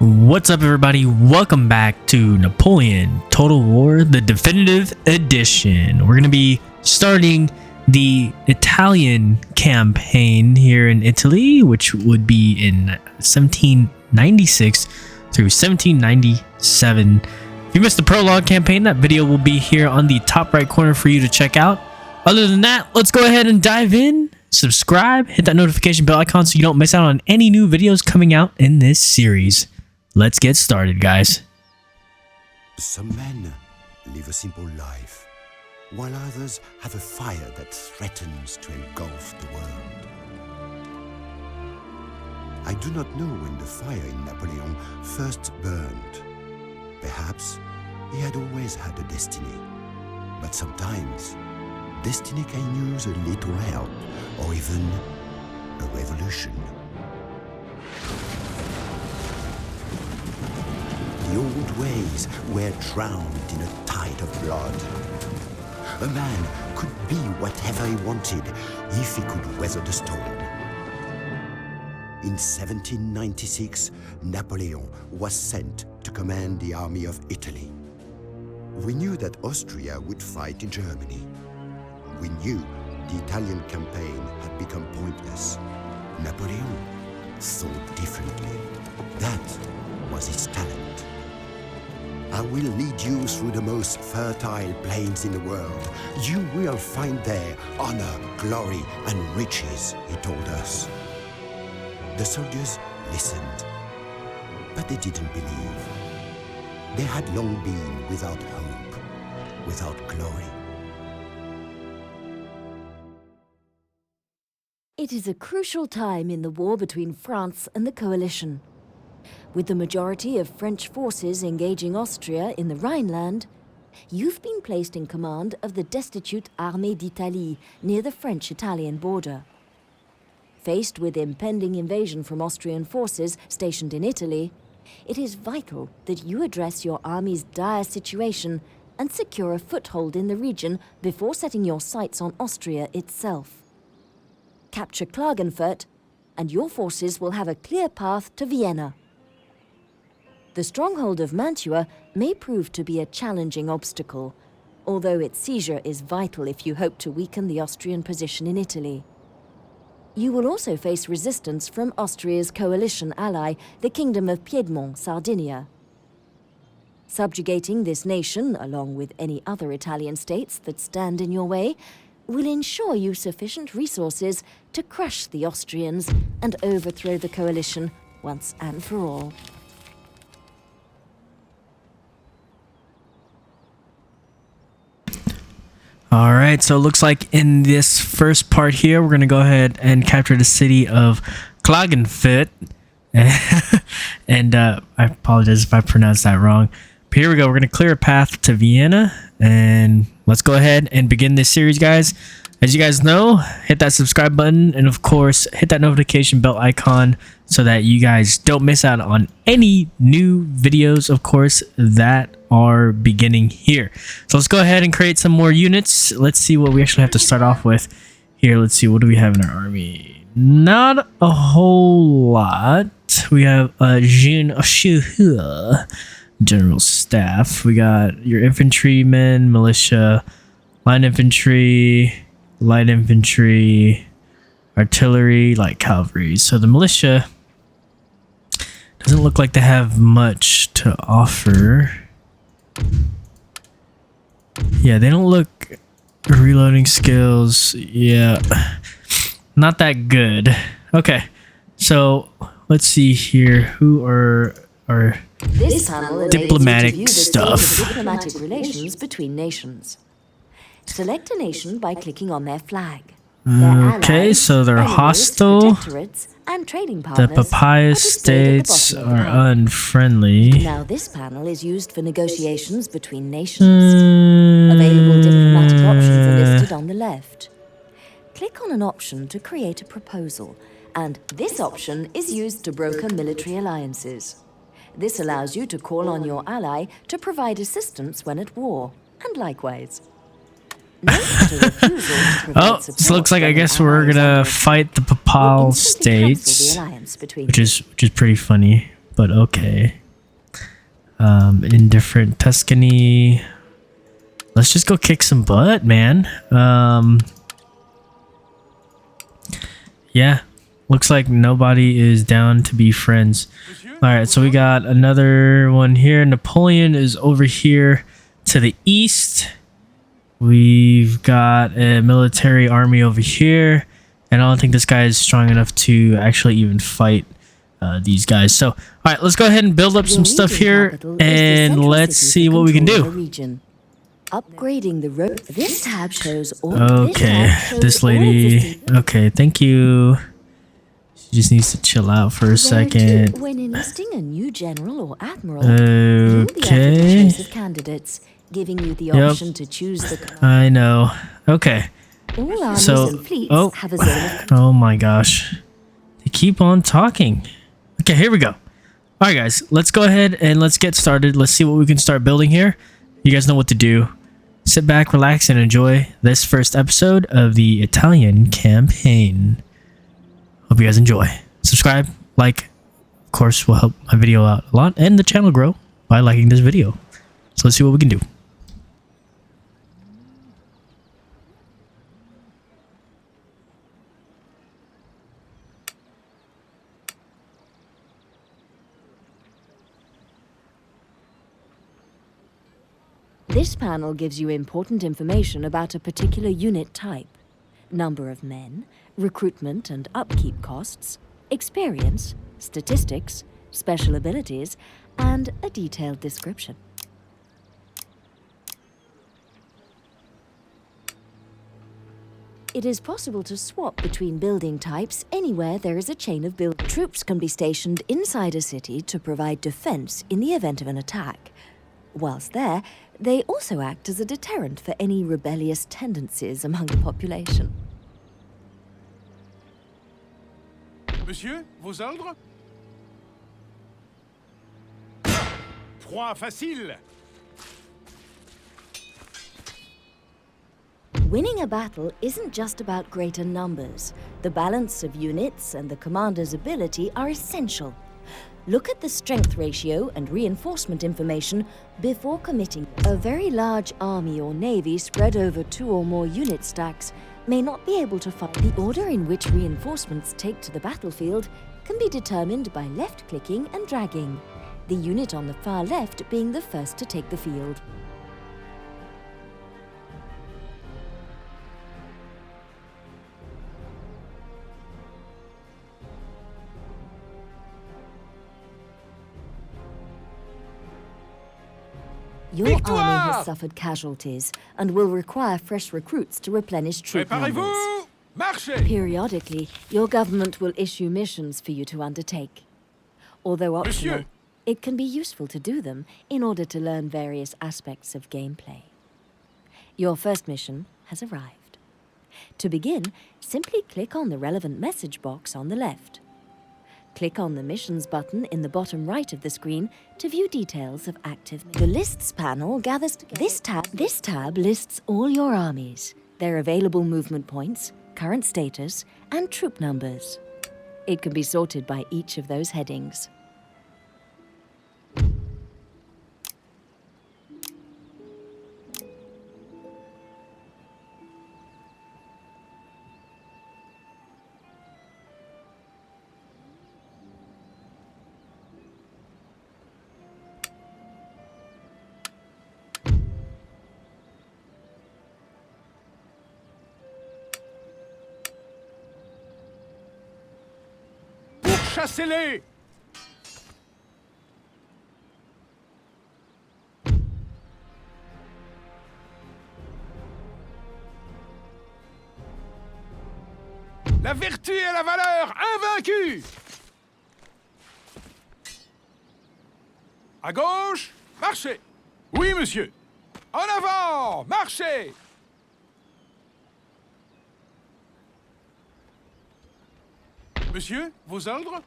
What's up, everybody? Welcome back to Napoleon Total War, the definitive edition. We're going to be starting the Italian campaign here in Italy, which would be in 1796 through 1797. If you missed the prologue campaign, that video will be here on the top right corner for you to check out. Other than that, let's go ahead and dive in. Subscribe, hit that notification bell icon so you don't miss out on any new videos coming out in this series. Let's get started, guys. Some men live a simple life, while others have a fire that threatens to engulf the world. I do not know when the fire in Napoleon first burned. Perhaps he had always had a destiny, but sometimes destiny can use a little help, or even a revolution. The old ways were drowned in a tide of blood. A man could be whatever he wanted if he could weather the storm. In 1796, Napoleon was sent to command the army of Italy. We knew that Austria would fight in Germany. We knew the Italian campaign had become pointless. Napoleon thought differently. That was his talent. I will lead you through the most fertile plains in the world. You will find there honor, glory, and riches, he told us. The soldiers listened, but they didn't believe. They had long been without hope, without glory. It is a crucial time in the war between France and the coalition. With the majority of French forces engaging Austria in the Rhineland, you've been placed in command of the destitute Armée d'Italie near the French-Italian border. Faced with impending invasion from Austrian forces stationed in Italy, it is vital that you address your army's dire situation and secure a foothold in the region before setting your sights on Austria itself. Capture Klagenfurt, and your forces will have a clear path to Vienna. The stronghold of Mantua may prove to be a challenging obstacle, although its seizure is vital if you hope to weaken the Austrian position in Italy. You will also face resistance from Austria's coalition ally, the Kingdom of Piedmont, Sardinia. Subjugating this nation, along with any other Italian states that stand in your way, will ensure you sufficient resources to crush the Austrians and overthrow the coalition once and for all. All right, so it looks like in this first part here, we're going to go ahead and capture the city of Klagenfurt. And I apologize if I pronounced that wrong. But here we go. We're going to clear a path to Vienna. And let's go ahead and begin this series, guys. As you guys know, hit that subscribe button. And, of course, hit that notification bell icon so that you guys don't miss out on any new videos, of course, that are beginning here. So let's go ahead and create some more units. Let's see what we actually have to start off with here. Let's see, what do we have in our army? Not a whole lot. We have general staff. We got your infantrymen, militia, light infantry, artillery, light cavalry. So the militia doesn't look like they have much to offer. Yeah, they don't look reloading skills. Yeah, not that good. Okay, so let's see here. Who are our diplomatic stuff? Diplomatic relations between nations. Select a nation by clicking on their flag. Okay, so they're hostile. And trading partners. The papaya states are unfriendly. Now this panel is used for negotiations between nations. Available diplomatic options are listed on the left. Click on an option to create a proposal, and this option is used to broker military alliances. This allows you to call on your ally to provide assistance when at war, and likewise. Oh, this looks like I guess we're gonna fight the Papal states, which is pretty funny. but okay. Indifferent Tuscany. Let's just go kick some butt, man. Yeah, looks like nobody is down to be friends. All right, so we got another one here. Napoleon is over here to the east. We've got a military army over here, and I don't think this guy is strong enough to actually even fight these guys. So, all right, let's go ahead and build up some stuff here, and let's see what we can do. Upgrading the road. This tab shows all. Okay, this lady. Okay, thank you. She just needs to chill out for a second. When enlisting a new general or admiral, okay. choose candidates, giving you the option to choose the. I know. Okay. All armies So, and fleets have a zone of. Oh my gosh, they keep on talking. Okay, here we go. All right, guys, let's go ahead and let's get started. Let's see what we can start building here. You guys know what to do. Sit back, relax, and enjoy this first episode of the Italian campaign. Hope you guys enjoy. Subscribe, like, of course, will help my video out a lot and the channel grow by liking this video. So let's see what we can do. This panel gives you important information about a particular unit type, number of men, recruitment and upkeep costs, experience, statistics, special abilities, and a detailed description. It is possible to swap between building types anywhere there is a chain of buildings. Troops can be stationed inside a city to provide defense in the event of an attack. Whilst there, they also act as a deterrent for any rebellious tendencies among the population. Monsieur, vos ordres? Proie facile! Winning a battle isn't just about greater numbers. The balance of units and the commander's ability are essential. Look at the strength ratio and reinforcement information before committing. A very large army or navy spread over 2 or more unit stacks may not be able to fight. The order in which reinforcements take to the battlefield can be determined by left-clicking and dragging, the unit on the far left being the first to take the field. Your army has suffered casualties and will require fresh recruits to replenish troop numbers. Préparez-vous! Marchez! Periodically, your government will issue missions for you to undertake. Although optional, Monsieur. it can be useful to do them in order to learn various aspects of gameplay. Your first mission has arrived. To begin, simply click on the relevant message box on the left. Click on the Missions button in the bottom right of the screen to view details of active. The Lists panel gathers together. This tab lists all your armies, their available movement points, current status, and troop numbers. It can be sorted by each of those headings. Chassez-les! La vertu et la valeur invaincue! À gauche, marchez! Oui, monsieur! En avant, marchez! Monsieur, vos ordres?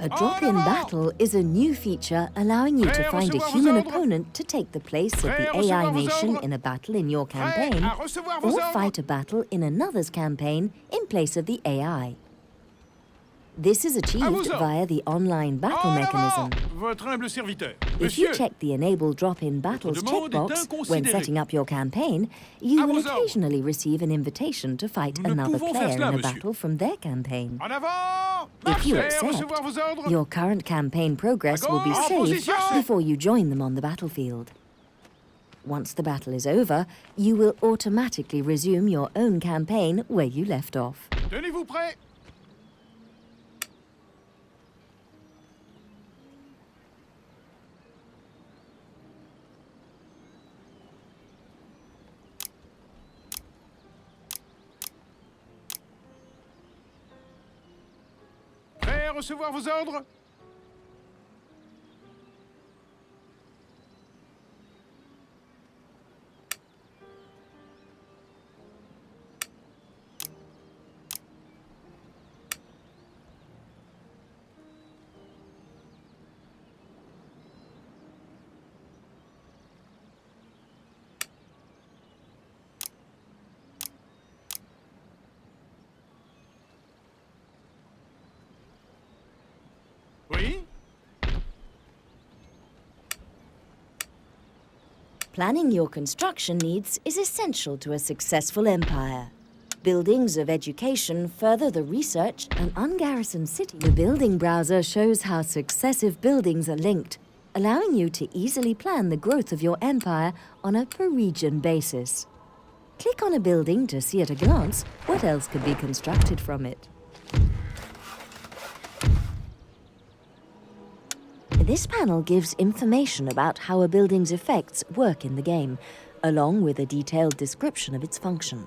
A drop-in battle is a new feature allowing you to find a human opponent to take the place of the AI nation in a battle in your campaign, or fight a battle in another's campaign in place of the AI. This is achieved via the online battle mechanism. Votre humble serviteur. If you check the Enable Drop-in Battles checkbox when setting up your campaign, you will occasionally receive an invitation to fight another player in a battle from their campaign. En avant! If you Marchez, recevoir accept, vos ordres. your current campaign progress will be saved before you join them on the battlefield. Once the battle is over, you will automatically resume your own campaign where you left off. Tenez-vous prêts. Prêt à recevoir vos ordres? Oui? Planning your construction needs is essential to a successful empire. Buildings of education further the research and ungarrisoned cities. The building browser shows how successive buildings are linked, allowing you to easily plan the growth of your empire on a per-region basis. Click on a building to see at a glance what else could be constructed from it. This panel gives information about how a building's effects work in the game, along with a detailed description of its function.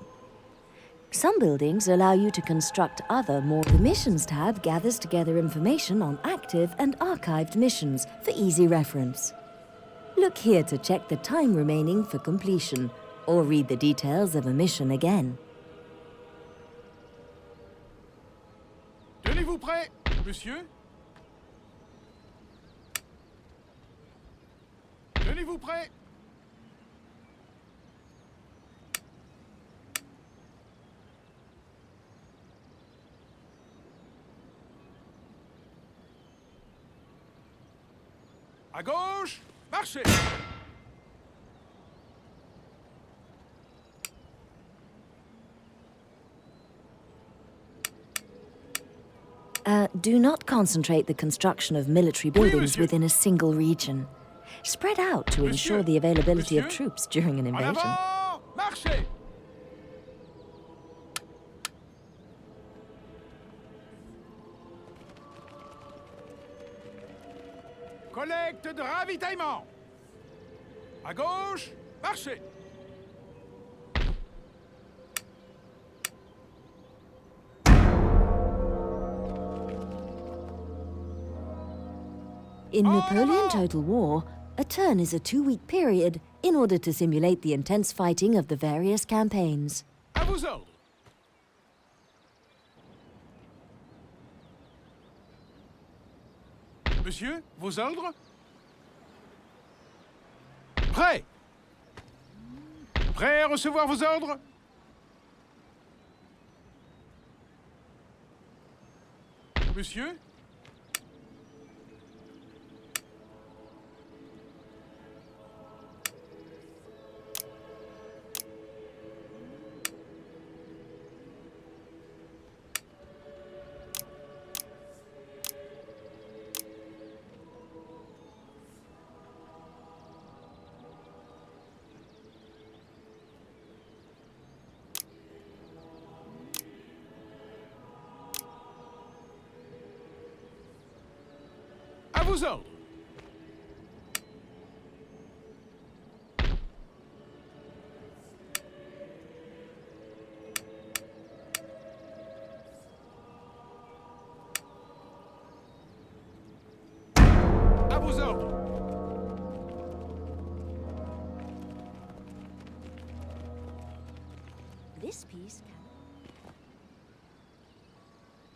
Some buildings allow you to construct other more... The Missions tab gathers together information on active and archived missions for easy reference. Look here to check the time remaining for completion, or read the details of a mission again. Tenez-vous prêts, monsieur? Tenez-vous prêts? À gauche, marchez! Do not concentrate the construction of military buildings monsieur. within a single region. Spread out to ensure the availability of troops during an En invasion. avant, marchez! Collecte de ravitaillement. À gauche, marchez! In Napoleon Total War, a turn is a 2-week period in order to simulate the intense fighting of the various campaigns. À vos ordres. Monsieur, vos ordres? Prêt? Prêt à recevoir vos ordres? Monsieur? À vos ordres. À vos ordres. This piece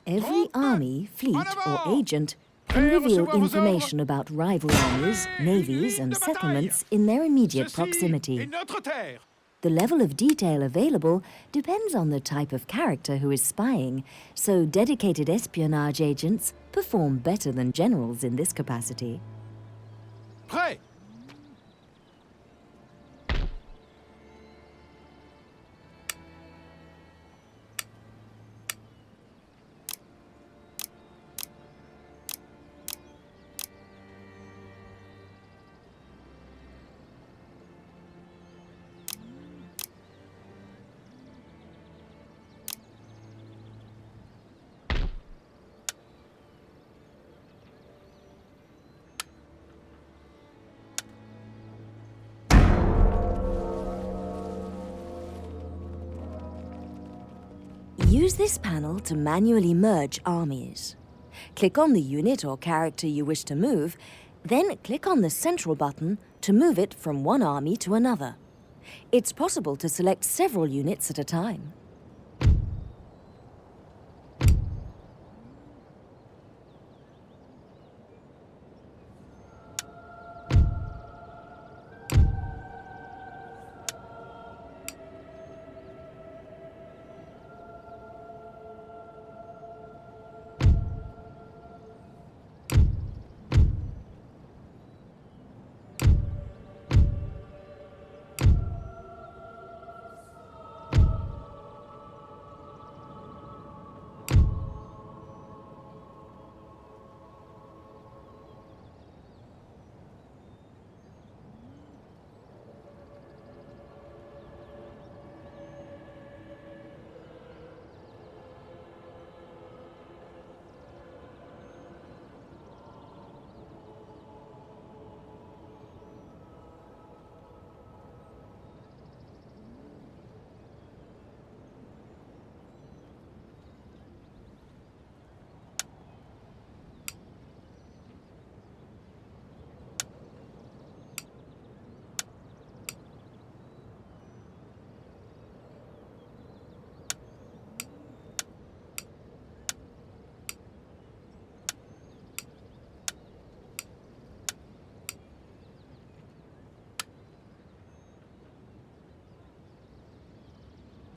Every army, fleet, or agent can reveal recevoir vos information about rival armies, navies, and de bataille. settlements in their immediate Ceci proximity. est notre terre. The level of detail available depends on the type of character who is spying, so dedicated espionage agents perform better than generals in this capacity. Prêt. Use this panel to manually merge armies. Click on the unit or character you wish to move, then click on the central button to move it from one army to another. It's possible to select several units at a time.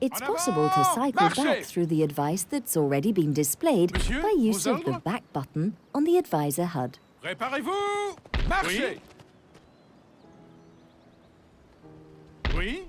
It's En possible to avant! cycle Marchez! back through the advice that's already been displayed Monsieur, by use vos of the ordres? back button on the advisor HUD. Préparez-vous. Marchez. Oui.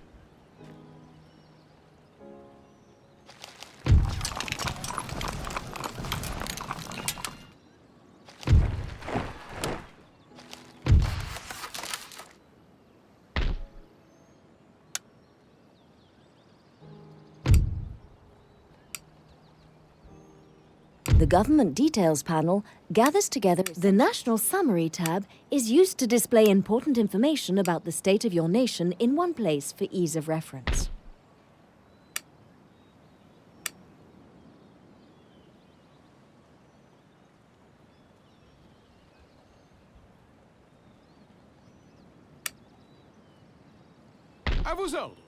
The Government Details panel gathers together. The National Summary tab is used to display important information about the state of your nation in one place for ease of reference. À vos ordres.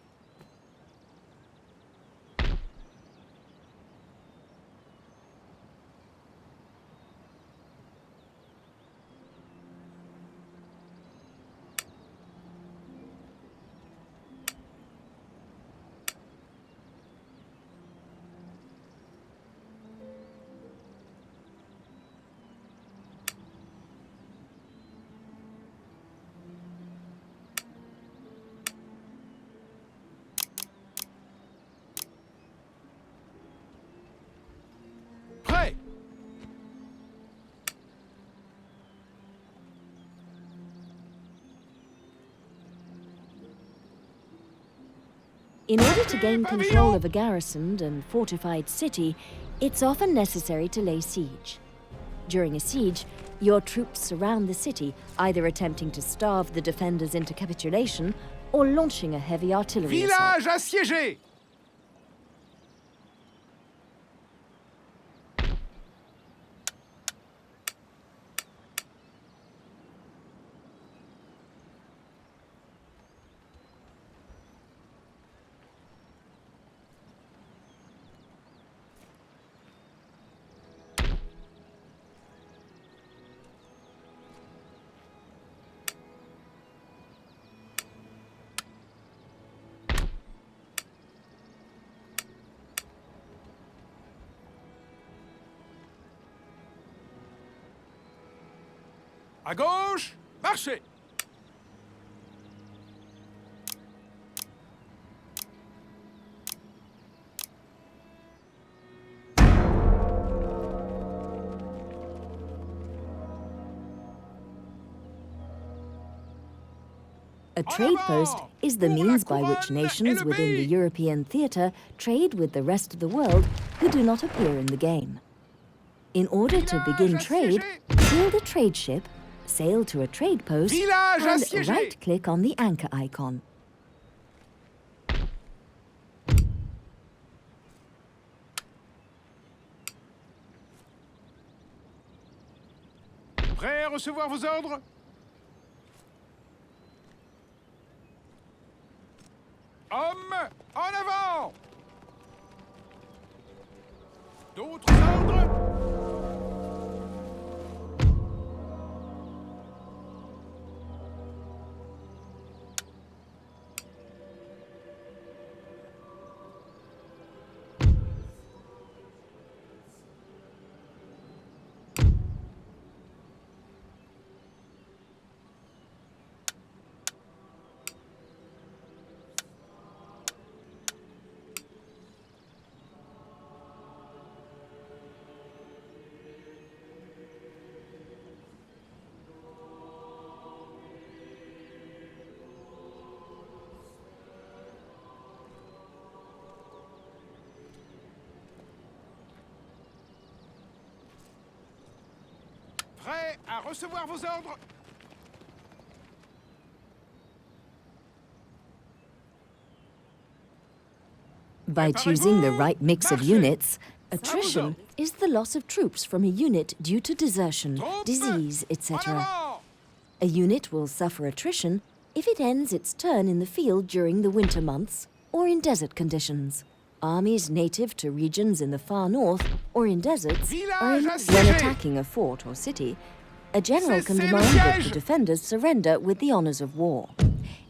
Prêt. In order to gain control of a garrisoned and fortified city, it's often necessary to lay siege. During a siege, your troops surround the city, either attempting to starve the defenders into capitulation or launching a heavy artillery assault. Village assiégé. À gauche, marchez. A trade post is the means by which nations within the European theatre trade with the rest of the world who do not appear in the game. In order to begin trade, build a trade ship, sail to a trade post, and right-click on the anchor icon. Prêt à recevoir vos ordres? Hommes, en avant! D'autres ordres? Prêt à recevoir vos ordres? By choosing the right mix of units, attrition is the loss of troops from a unit due to desertion, disease, etc. A unit will suffer attrition if it ends its turn in the field during the winter months or in desert conditions. Armies native to regions in the far north or in deserts when attacking a fort or city, a general can demand that the defenders surrender with the honors of war.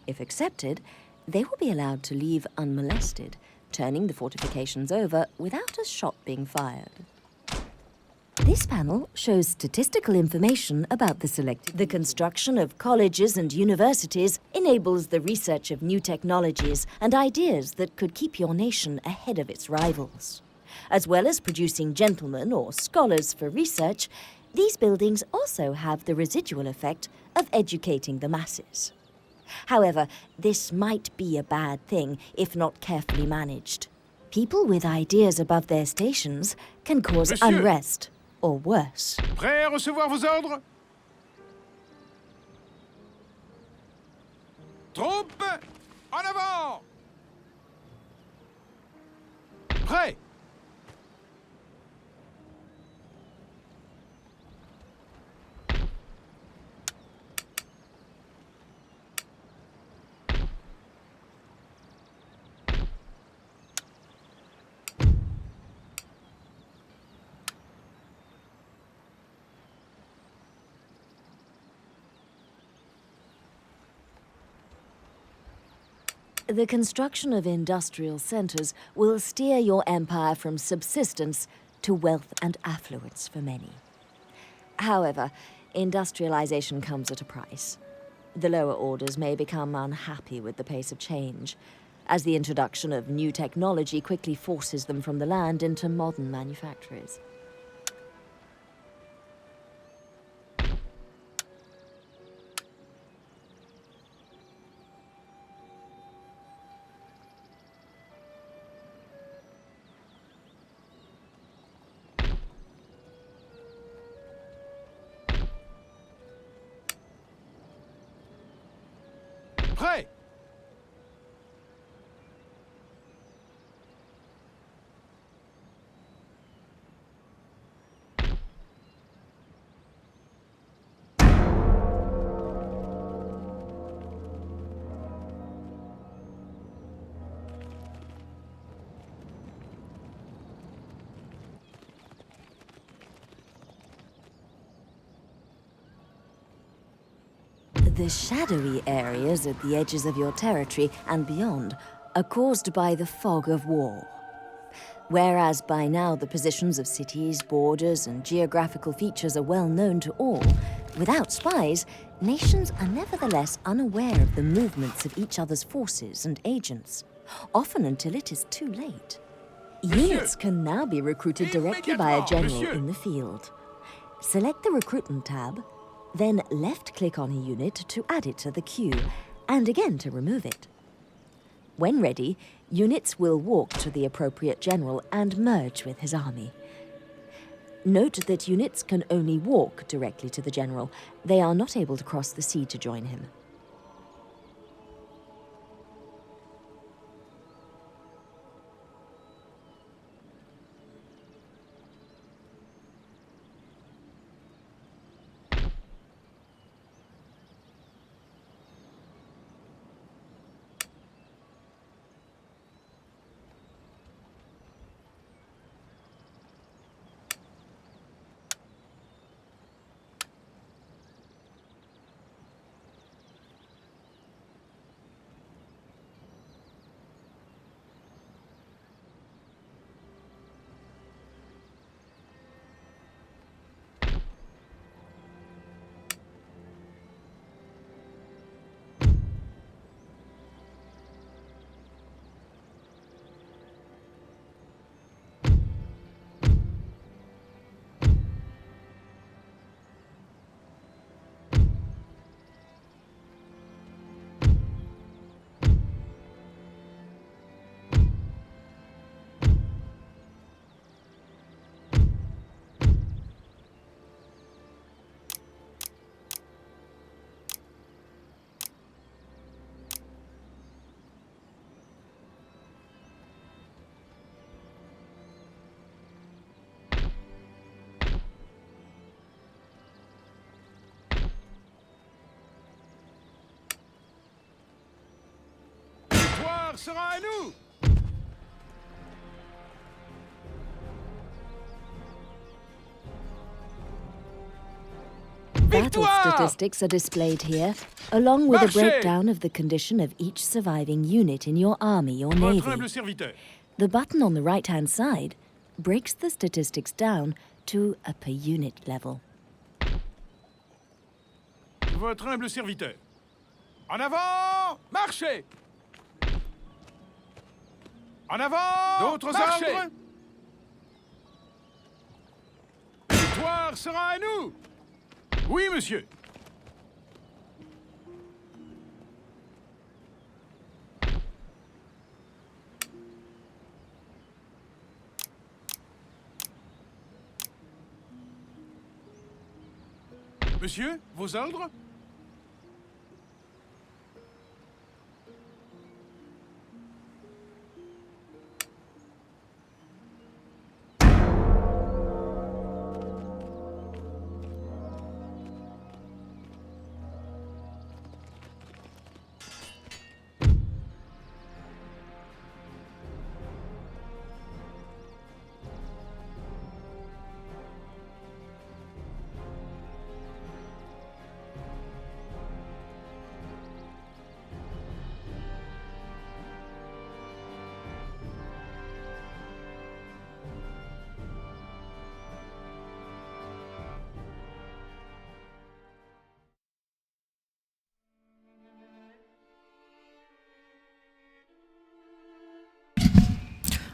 If accepted, they will be allowed to leave unmolested, turning the fortifications over without a shot being fired. This panel shows statistical information about the selected. The construction of colleges and universities enables the research of new technologies and ideas that could keep your nation ahead of its rivals. As well as producing gentlemen or scholars for research, these buildings also have the residual effect of educating the masses. However, this might be a bad thing if not carefully managed. People with ideas above their stations can cause unrest. Or worse. Prêt à recevoir vos ordres? Troupes, en avant! Prêt! The construction of industrial centers will steer your empire from subsistence to wealth and affluence for many. However, industrialization comes at a price. The lower orders may become unhappy with the pace of change, as the introduction of new technology quickly forces them from the land into modern manufactories. Prêt! The shadowy areas at the edges of your territory and beyond are caused by the fog of war. Whereas by now the positions of cities, borders, and geographical features are well known to all, Without spies, nations are nevertheless unaware of the movements of each other's forces and agents, often until it is too late. Units can now be recruited directly by a general in the field. Select the Recruitment tab, then left-click on a unit to add it to the queue, and again to remove it. When ready, units will walk to the appropriate general and merge with his army. Note that units can only walk directly to the general. They are not able to cross the sea to join him. Sera à nous. Battle statistics are displayed here, along with a breakdown of the condition of each surviving unit in your army or navy. The button on the right-hand side breaks the statistics down to a per-unit level. Votre humble serviteur. En avant, marchez! En avant! D'autres ordres? La victoire sera à nous! Oui, monsieur. Monsieur, vos ordres?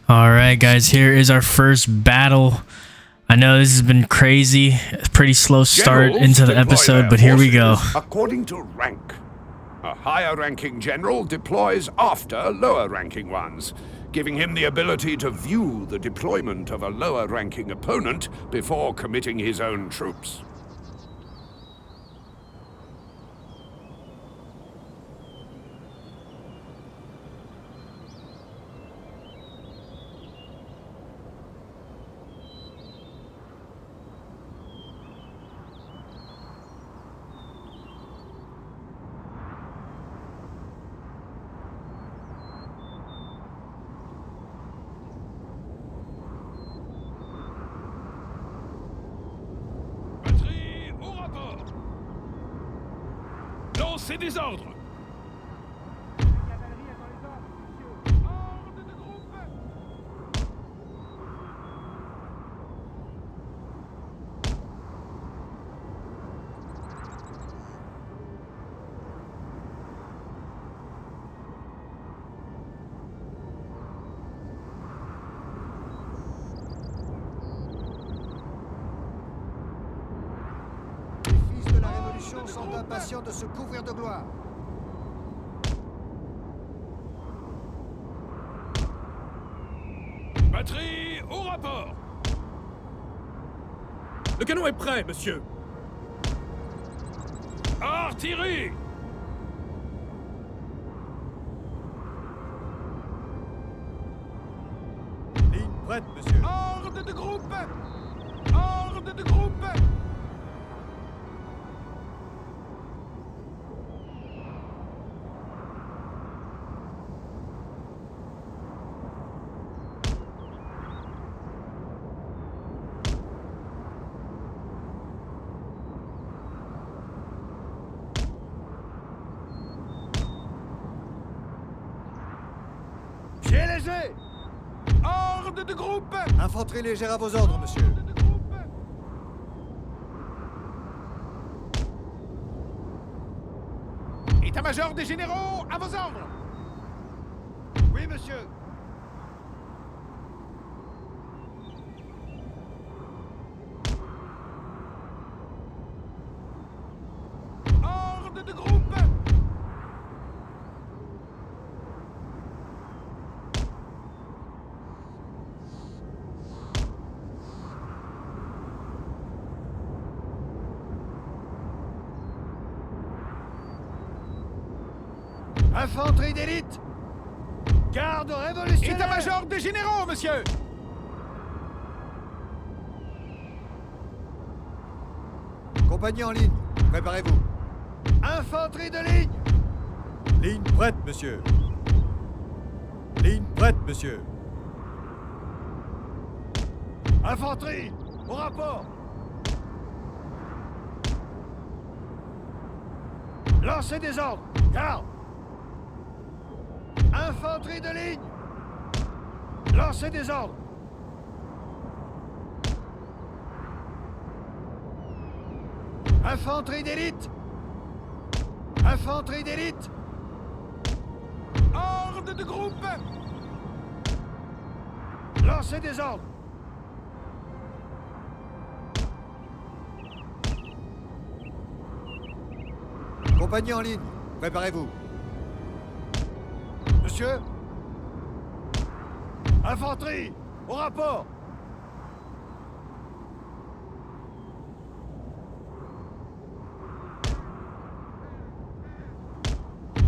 All right, guys, here is our first battle. I know this has been crazy. Pretty slow start into the episode, but here we go. According to rank. A higher-ranking general deploys after lower-ranking ones, giving him the ability to view the deployment of a lower-ranking opponent before committing his own troops. C'est des ordres. Révolution sont impatients de se couvrir de gloire. Batterie au rapport. Le canon est prêt, monsieur. Artillerie. Ligne prête, monsieur. Ordre de groupe. Ordre de groupe. Pied léger. Ordre de groupe. Infanterie légère à vos ordres, monsieur. Ordre de groupe. État-major des généraux, à vos ordres. Oui, monsieur. Ordre de groupe. Infanterie d'élite. Garde révolutionnaire. État-major des généraux, monsieur. Compagnie en ligne. Préparez-vous. Infanterie de ligne. Ligne prête, monsieur. Ligne prête, monsieur. Infanterie, au rapport. Lancez des ordres. Garde. Infanterie de ligne. Lancez des ordres. Infanterie d'élite. Infanterie d'élite. Ordre de groupe. Lancez des ordres. Compagnie en ligne. Préparez-vous. Monsieur. Infanterie, au rapport.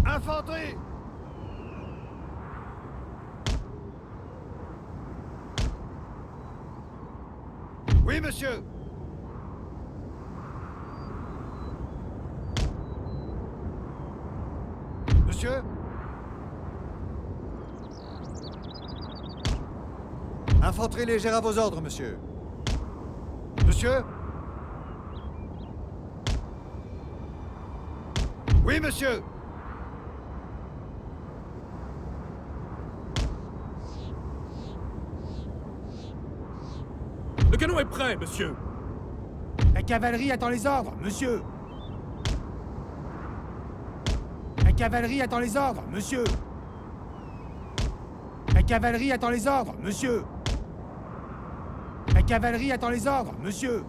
Infanterie. Oui, monsieur. Monsieur. Infanterie légère à vos ordres, monsieur. Monsieur. Oui, monsieur. Le canon est prêt, monsieur. La cavalerie attend les ordres, monsieur. La cavalerie attend les ordres, monsieur. La cavalerie attend les ordres, monsieur. La cavalerie attend les ordres, monsieur.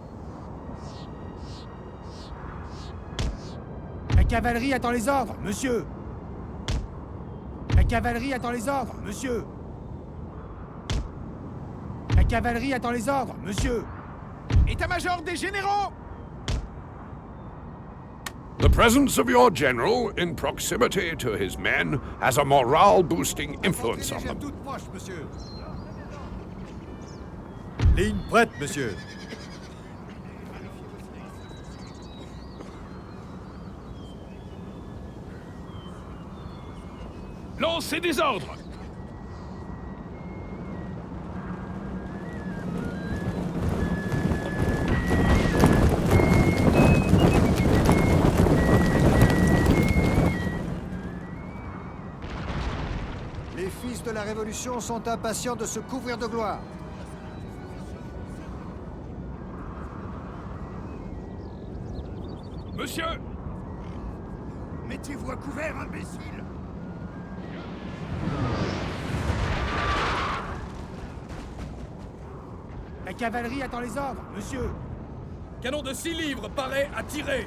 La cavalerie attend les ordres, monsieur. La cavalerie attend les ordres, monsieur. La cavalerie attend les ordres, monsieur. État-major des généraux. The presence of your general in proximity to his men has a morale-boosting influence on them. Toute proche, monsieur. Ligne prête, monsieur. Lancez des ordres. Les fils de la Révolution sont impatients de se couvrir de gloire. Monsieur. Mettez-vous à couvert, imbécile! La cavalerie attend les ordres, monsieur. Canon de 6 livres, paré à tirer.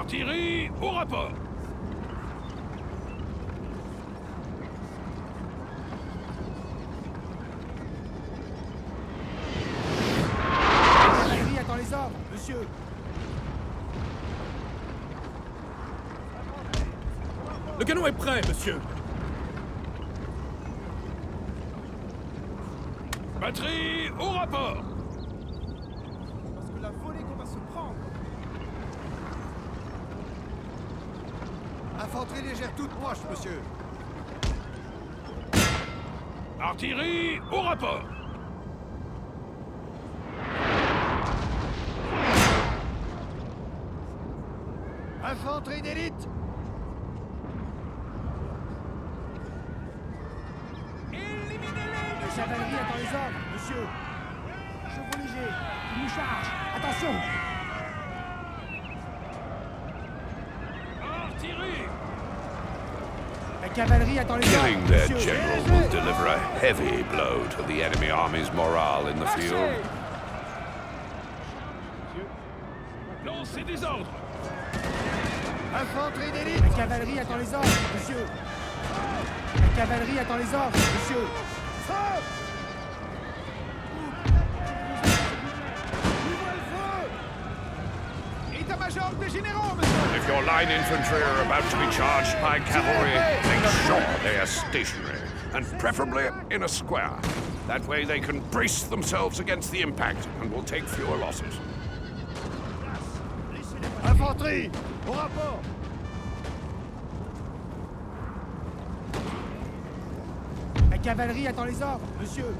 Artillerie, au rapport. Cavalerie attend les ordres, monsieur. Le canon est prêt, monsieur. Batterie, au rapport. Parce que la volée qu'on va se prendre. Infanterie légère toute proche, monsieur. Artillerie, au rapport. Infanterie d'élite. La cavalerie attend les ordres, monsieur. Chevaux légers, ils nous chargent. Attention. Artillerie. La cavalerie attend les ordres, Killing their monsieur. general will deliver a heavy blow to the enemy army's morale in the field. Lancez des ordres. Infanterie d'élite. La cavalerie attend les ordres, monsieur. La cavalerie attend les ordres, monsieur. État-major des généraux, monsieur. If your line infantry are about to be charged by cavalry, make sure they are stationary, and preferably in a square. That way they can brace themselves against the impact and will take fewer losses. Infanterie, au rapport. La cavalerie attend les ordres, monsieur.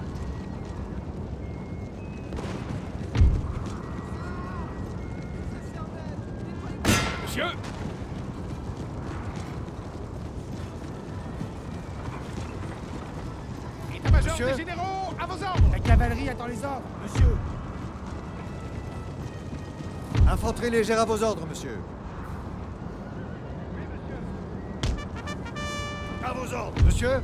Monsieur, État-major Monsieur. des généraux, à vos ordres. La cavalerie attend les ordres, monsieur. Infanterie légère à vos ordres, monsieur. À vos ordres, monsieur.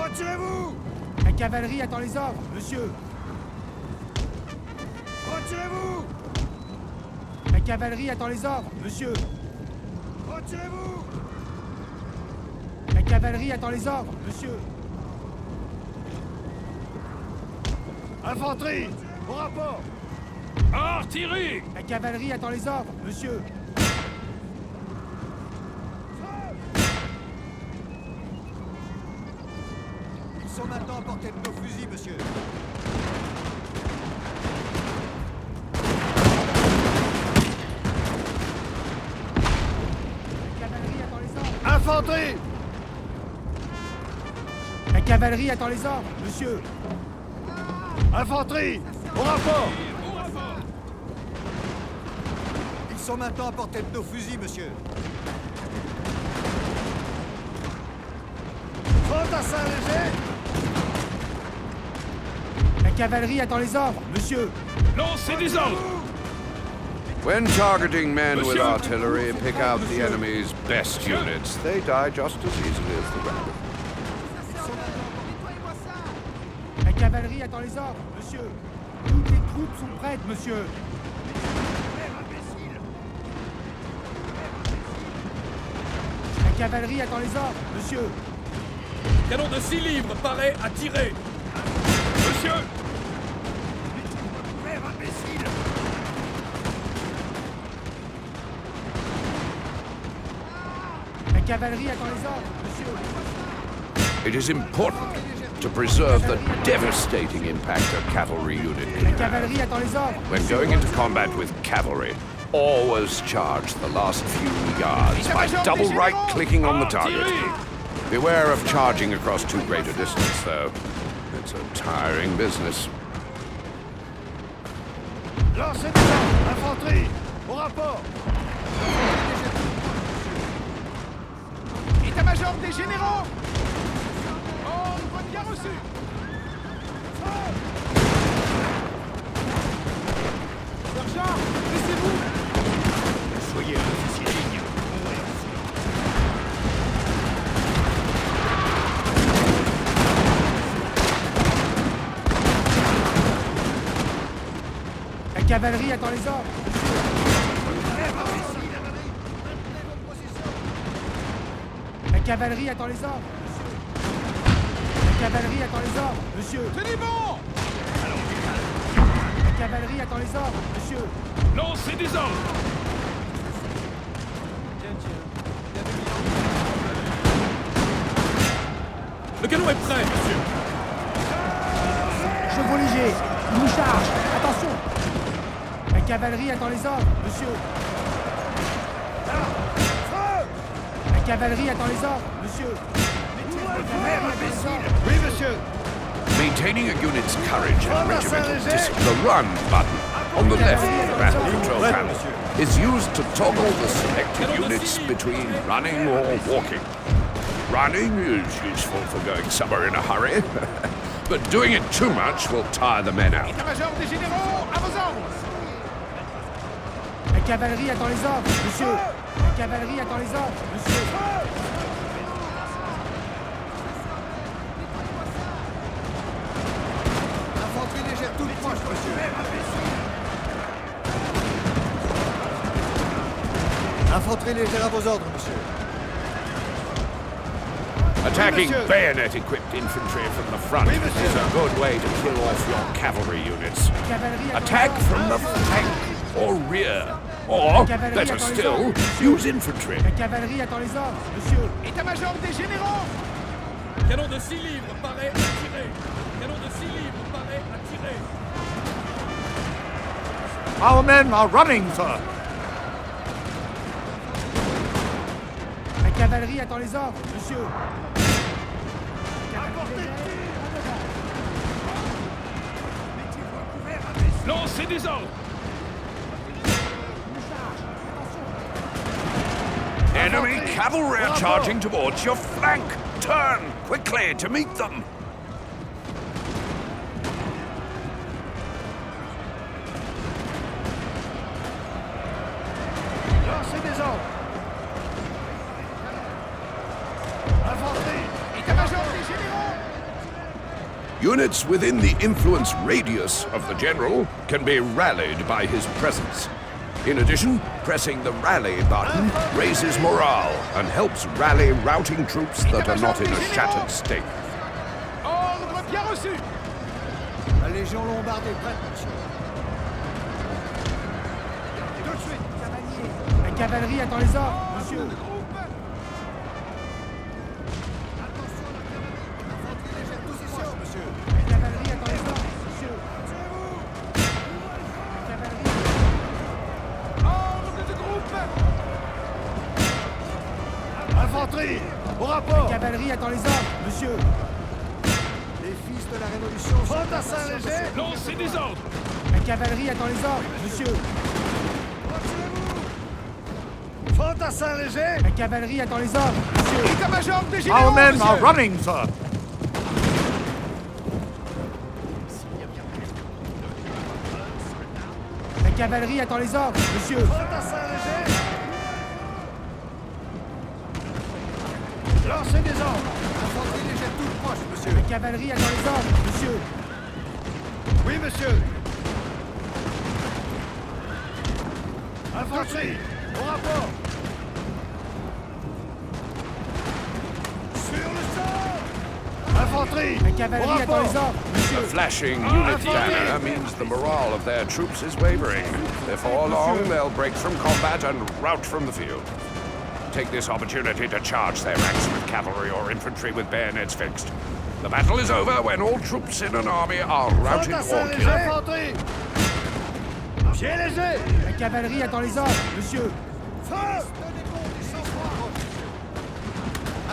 Retirez-vous. La cavalerie attend les ordres, monsieur. Retirez-vous. La cavalerie attend les ordres, monsieur. Retirez-vous. La cavalerie attend les ordres, monsieur. Infanterie, au rapport. artillerie. La cavalerie attend les ordres, monsieur. Ils sont maintenant à portée de nos fusils, monsieur. La cavalerie attend les ordres. Infanterie. La cavalerie attend les ordres, monsieur. Infanterie, au rapport. Ils sont maintenant à portée de nos fusils, monsieur. Fantassin léger. La cavalerie attend les ordres, monsieur. Lancez des ordres. When targeting men with Monsieur. artillery, pick out the enemy's best units. They die just as easily as the ground. La cavalerie attend les ordres, monsieur. Toutes les troupes sont prêtes, monsieur. La cavalerie attend les ordres, monsieur. Canon de 6 livres, paré à tirer. Monsieur, La cavalerie attend les ordres, monsieur. it is important to preserve the devastating impact a cavalry unit La can have. cavalerie attend les ordres. When going into combat with cavalry, always charge the last few yards by double right-clicking on the target. Beware of charging across too great a distance, though. It's a tiring business. Lancez des ordres. Infanterie, au rapport. État-major des généraux. Ordre bien reçu. Sergent, laissez-vous. Soyez un officier digne. La cavalerie attend les ordres, monsieur. La cavalerie attend les ordres, monsieur. La cavalerie attend les ordres, monsieur. Tenez bon! La cavalerie attend les ordres, monsieur. Lancez des ordres. Le canon est prêt, monsieur. Chevaux légers, ils nous chargent. Attention. La cavalerie attend les ordres, monsieur. La cavalerie attend les ordres, monsieur. La cavalerie attend les ordres. Oui, monsieur. Maintaining a unit's courage and regimental discipline. The run button on the left of the battle control panel is used to toggle the selected units between running or walking. Running is useful for going somewhere in a hurry, but doing it too much will tire the men out. État-major des généraux, à vos ordres! La cavalerie attend les ordres, monsieur. La cavalerie attend les ordres, monsieur. Infanterie légère toute proche, monsieur. Infanterie légère à vos ordres, monsieur. Attacking monsieur. bayonet-equipped infantry from the front Oui, monsieur. is a good way to kill off your cavalry units. Cavalerie attend Attack les ordres. from the flank or rear, or, better still, use infantry. La cavalerie attend les ordres, monsieur. État-major des généraux! Canon de 6 livres, paré à tirer. Canon de 6 livres, paré à tirer. Our men are running, sir. La cavalerie attend les ordres, monsieur. Lancez des ordres. Enemy cavalry are charging towards your flank. Turn quickly to meet them. Lancez des ordres. Infanterie. État-major des généraux! Units within the influence radius of the general can be rallied by his presence. In addition, pressing the rally button raises morale and helps rally routing troops that are not in a shattered state. Ordre bien reçu! La Légion lombarde est prête, monsieur. Tout de suite. La cavalerie attend les ordres, monsieur. Infanterie légère toute proche, monsieur. La cavalerie attend les ordres, monsieur. La cavalerie. Ordre de groupe! Infanterie, au rapport. La cavalerie attend les ordres, monsieur. Les fils de la Révolution sont fantassins légers. Lancez des ordres. La cavalerie attend les ordres, monsieur. Fantassins légers. La cavalerie attend les ordres, monsieur. État-major des généraux, Our men monsieur! are running, sir. La cavalerie attend les ordres, monsieur. Fantassins légers. Lancez des ordres. Infanterie légère toute proche, monsieur. La cavalerie attend les ordres, monsieur. Oui, monsieur. Infanterie, au rapport. Sur le sol. Infanterie, La cavalerie au attend rapport. les ordres, The monsieur. flashing unit banner means the morale of their troops is wavering. Before long, they'll break from combat and rout from the field. Take this opportunity to charge their ranks with cavalry or infantry with bayonets fixed. The battle is over when all troops in an army are routed Fantassins or légers. killed. Infanterie. Pieds légers. La cavalerie attend les ordres, monsieur. Feu.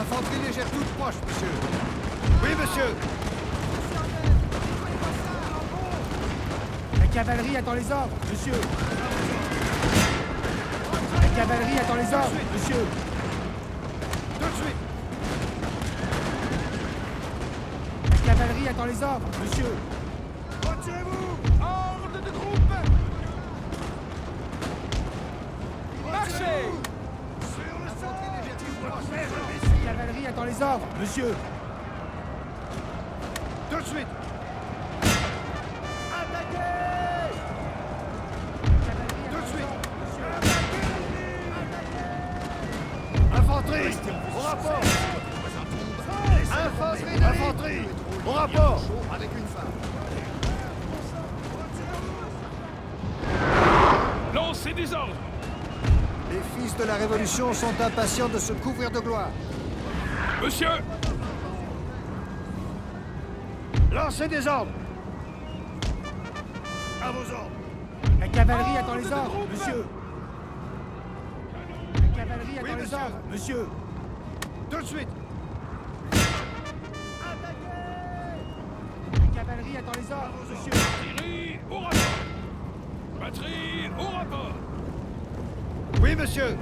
Infanterie légère toute proche, monsieur. Oui, monsieur. La cavalerie attend les ordres, monsieur. La cavalerie attend les ordres, monsieur. Tout de suite. La cavalerie attend les ordres, monsieur. Retirez-vous. Ordre de groupe! Marchez! Sur le sol. La cavalerie attend les ordres, monsieur. Tout de suite. Attaquez. Tout de suite. Infanterie, au rapport. Infanterie de ligne. Au rapport. Avec une femme. Lancez des ordres. Les fils de la Révolution sont impatients de se couvrir de gloire. Monsieur, Lancez des ordres. À vos ordres. La cavalerie attend les ordres, monsieur. La cavalerie attend les ordres, monsieur. Tout de suite. La cavalerie attend les ordres, monsieur. artillerie au rapport. Batterie au rapport. Oui, monsieur.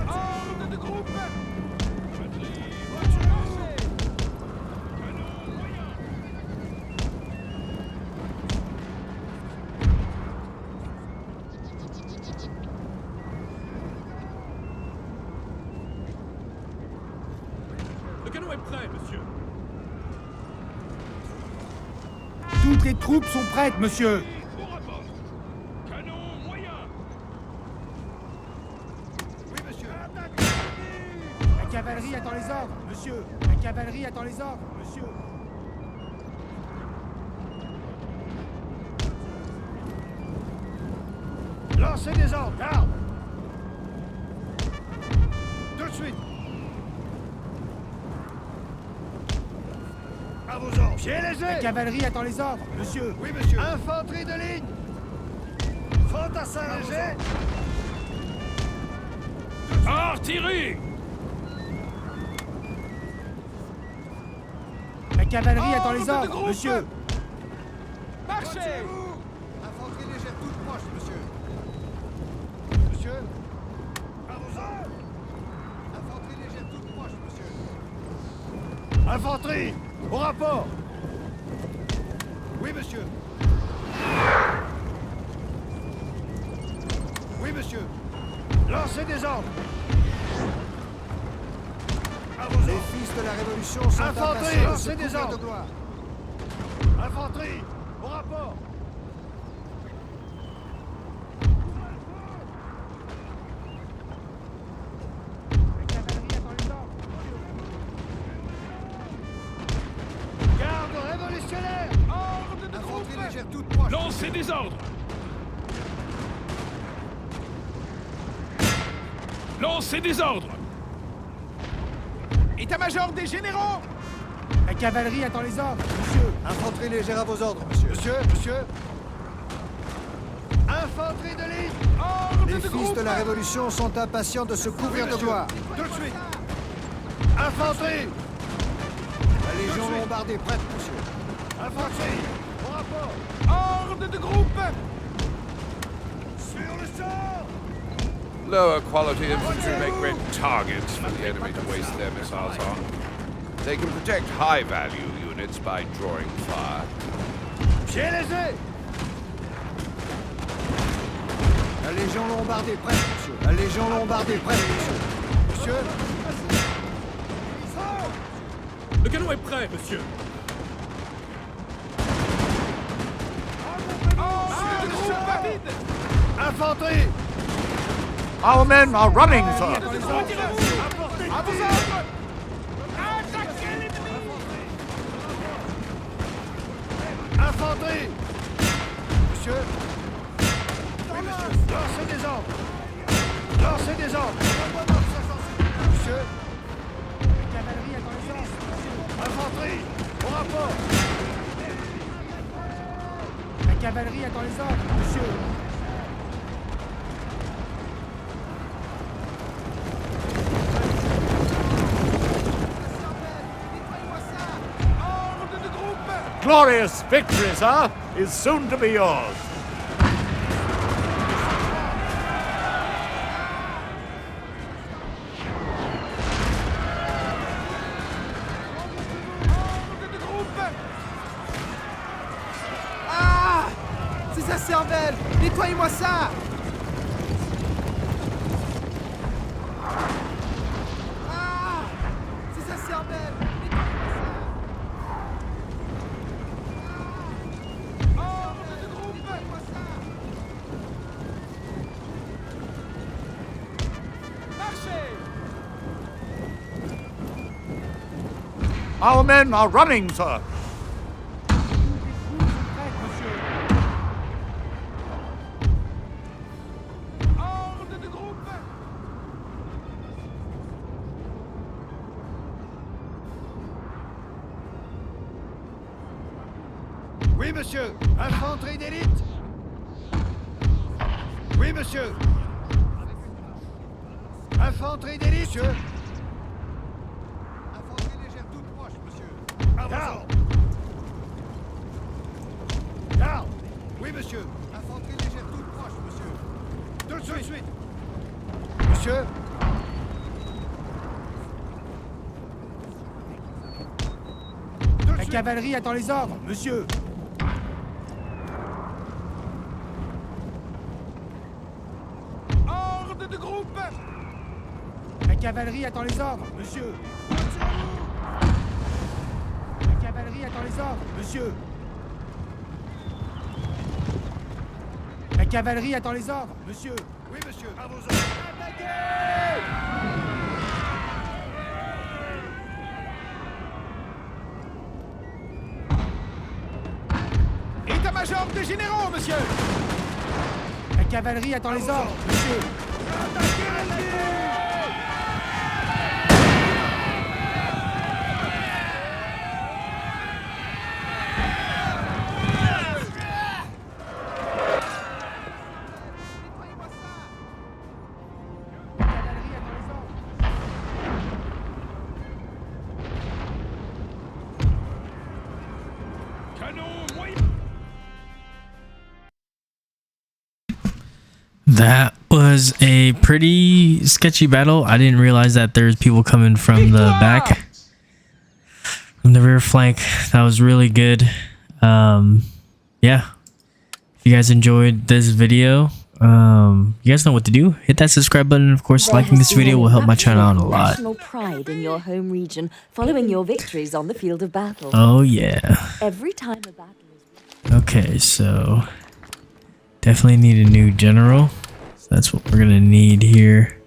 Ordre de groupe. Batterie voiture. Canon moyen. Le canon est prêt, monsieur. Toutes les troupes sont prêtes, monsieur. Au rapport. Canon moyen. Oui, monsieur. La cavalerie attend les ordres, monsieur. La cavalerie attend les ordres, monsieur. Lancez des ordres. Garde. Tout de suite. À vos ordres. Pieds La légers. cavalerie attend les ordres, monsieur. Oui, monsieur. Infanterie de ligne. Fantassin léger. Artillerie. La cavalerie attend les ordres, monsieur. Marchez. Infanterie légère toute proche, monsieur. Monsieur. À vos ordres. Infanterie légère toute proche, monsieur. Infanterie. Au rapport. Oui, monsieur. Oui, monsieur. Lancez des ordres. À vos ordres. Les fils de la Révolution sont Infanterie, lancez des ordres. De gloire. Infanterie, au rapport. La cavalerie attend les ordres. Garde révolutionnaire. Ordre de Infanterie groupe. légère toute proche. Lancez des ordres. Lancez des ordres. État-major des généraux. La cavalerie attend les ordres, monsieur. Infanterie légère à vos ordres, monsieur. Monsieur. Infanterie de ligne. Ordre Les de fils groupe. de la Révolution sont impatients de se couvrir de gloire. Tout de suite. Infanterie. La Légion lombarde est prête, monsieur. Infanterie. Au rapport. Ordre de groupe. Sur le sort. Lower quality infantry make great targets for the enemy to waste their missiles on. They can protect high value units by drawing fire. Pieds légers. La Légion lombarde est prête, monsieur. La Légion lombarde est prête, monsieur. Monsieur. Le canon est prêt, monsieur. Ordre de groupe. Infanterie. Our men are running, sir. Retirez-vous. À vos ordres. Attaquez l'ennemi. Infanterie. Monsieur. Oui, monsieur. Lancez des ordres. Lancez des ordres. Monsieur. La cavalerie attend les ordres. Infanterie. Au rapport. La cavalerie attend les ordres, monsieur. Ordre de groupe. Glorious victory, sir, is soon to be yours. Ordre de groupe. Ah! C'est sa cervelle! Nettoyez-moi ça! Ah! C'est sa cervelle! Ordre de groupe. Our men are running, sir. Ordre de groupe. Oui, monsieur. Infanterie d'élite. Oui, monsieur. Infanterie d'élite, monsieur. Infanterie légère toute proche, monsieur. Garde. Garde. Oui, monsieur. Infanterie légère toute proche, monsieur. Tout de suite. Monsieur. La cavalerie attend les ordres, monsieur. Ordre de groupe. La cavalerie attend les ordres, monsieur. La cavalerie attend les ordres, monsieur. La cavalerie attend les ordres, monsieur. Oui, monsieur. À vos ordres. État-major des généraux, monsieur. La cavalerie attend les ordres, monsieur. That was a pretty sketchy battle. I didn't realize that there's people coming from the back, from the rear flank. That was really good. Yeah. If you guys enjoyed this video, you guys know what to do. Hit that subscribe button. Of course, liking this video will help my channel out a lot. National pride in your home region, following your victories on the field of battle. Oh yeah. Every time a battle is Okay, so definitely need a new general. So that's what we're gonna need here.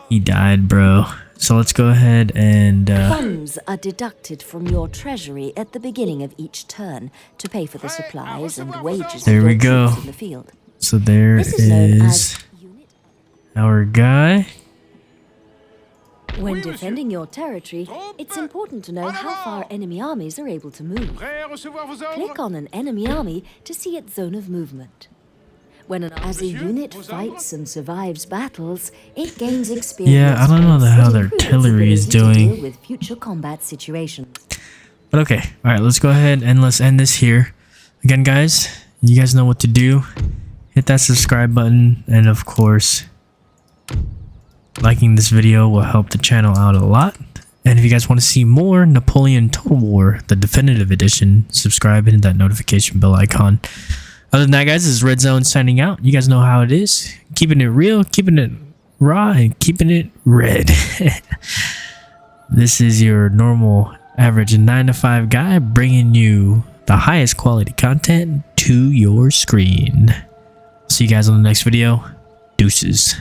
He died, bro. So let's go ahead and funds are deducted from your treasury at the beginning of each turn to pay for the supplies and wages there of we your go. troops in the field. So there This is known is as unit. our guy. When defending your territory, it's important to know how far enemy armies are able to move. Prêt à recevoir vos ordres. Click on an enemy army to see its zone of movement. As a unit fights and survives battles, it gains experience. Yeah, I don't know how their that improves its artillery is ability to doing. deal with future combat situations. But okay, all right, let's go ahead and let's end this here. Again, guys, you guys know what to do. Hit that subscribe button, and of course, liking this video will help the channel out a lot. And if you guys want to see more Napoleon Total War, the definitive edition, subscribe and hit that notification bell icon. Other than that, guys, this is Red Zone signing out. You guys know how it is. Keeping it real, keeping it raw, and keeping it red. This is your normal average 9-to-5 guy bringing you the highest quality content to your screen. See you guys on the next video. Deuces.